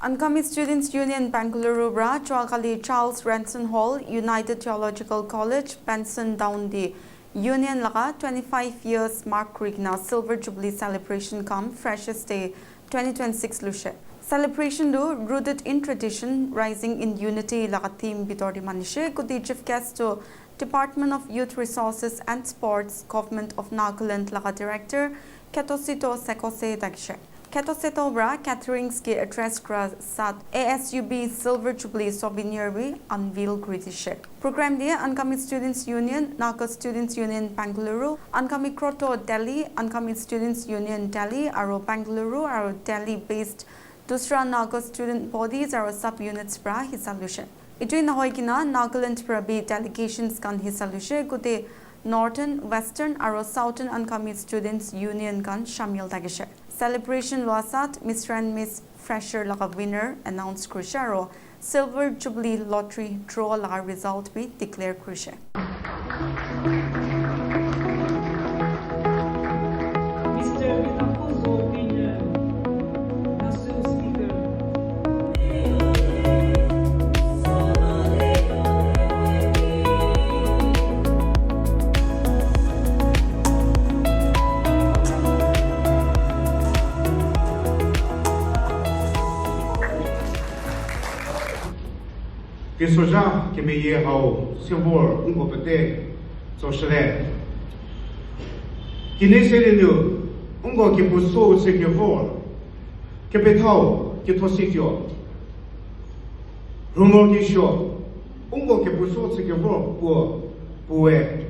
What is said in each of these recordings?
Ankami Students Union Bengaluru Bra Chwakali Charles Ranson Hall United Theological College Benson Down the Union Laga 25 years Mark Krigna Silver Jubilee Celebration come Freshest Day 2026 Lushe. Celebration do rooted in tradition rising in unity laga theme bitori manishe kudi chief guest to Department of Youth Resources and Sports Government of Nagaland laga Director Ketosito Sekose Dakshe. Ketosito Bra Caterings ke address sat ASUB Silver Jubilee Souvenir bi unveil kritishe. Program dia Ankami Students Union, Naga Students Union Bengaluru, Ankami Kroto Delhi, Ankami Students Union Delhi, Aro Bengaluru, Aro Delhi based Dusra Naga student bodies are sub-units pra his solution. Itui nahoikina Nagaland prabi delegations kan his solution kude Northern, Western, aro Southern Ankami Students Union kan shamil dagishe. Celebration wasat Mr. and Miss Fresher laga winner announced Krisharo Silver Jubilee Lottery draw laga result be declare Krishe. Que soja que me ye hao silver ungo pete so shre que nesse ano ungo que puso se que for que petao que tositio rumo que show ungo que puso se que for poe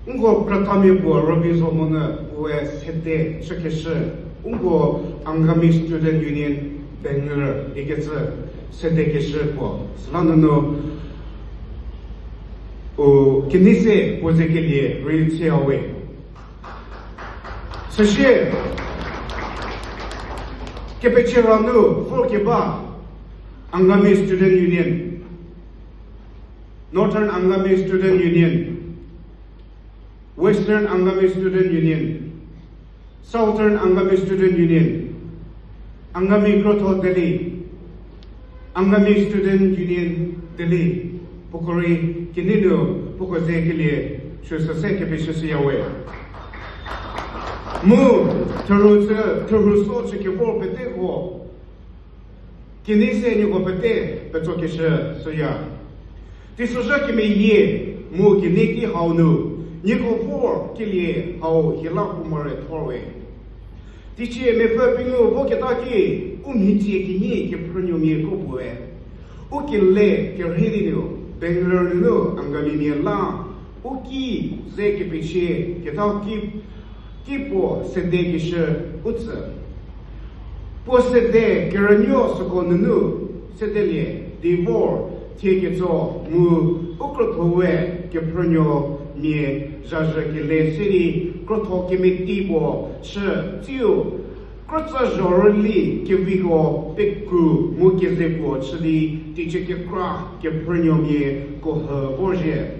ungo pratami po robizo mona poe sete chekeshe ungo Ankami Student Union Bengaluru iketse C'était que je vois. Cela nous qui n'essaie poser qu'il y ait réussi à ouais. Ce chien que peut-être nous faut que pas Ankami Student Union, Northern Ankami Student Union, Western Ankami Student Union, Southern Ankami Student Union, Ankami Kroto Delhi. Ankami Student Union Delhi, Pukori, Kinino, Pukoze Kilie, Shusase Kepishus Yawe. Mu, Teruso, Chikivo, Peteho, Kinise, Nugopete, Petokisha, Soya. This was a Kimi, Mu, Kiniki, how no, Nico 4, Kilie, how Hilakumare Torway. Dice me fabino voketaki umhiti kini ke pronyo mi ko boe o ke le ke redino Bengaluru Ankami ni la o ki ze ke piche ke ta ki po sede ke she utsa po sede ke ranyo so ko nu sede le divor te ke zo mu okrotowe ke pronyo ni jaja ke le seri Kroto ke metibo she tiu Krotsa jorli ke vigo pekku mu ke zepo chli ti che ke kra ke prenyo mie ko boje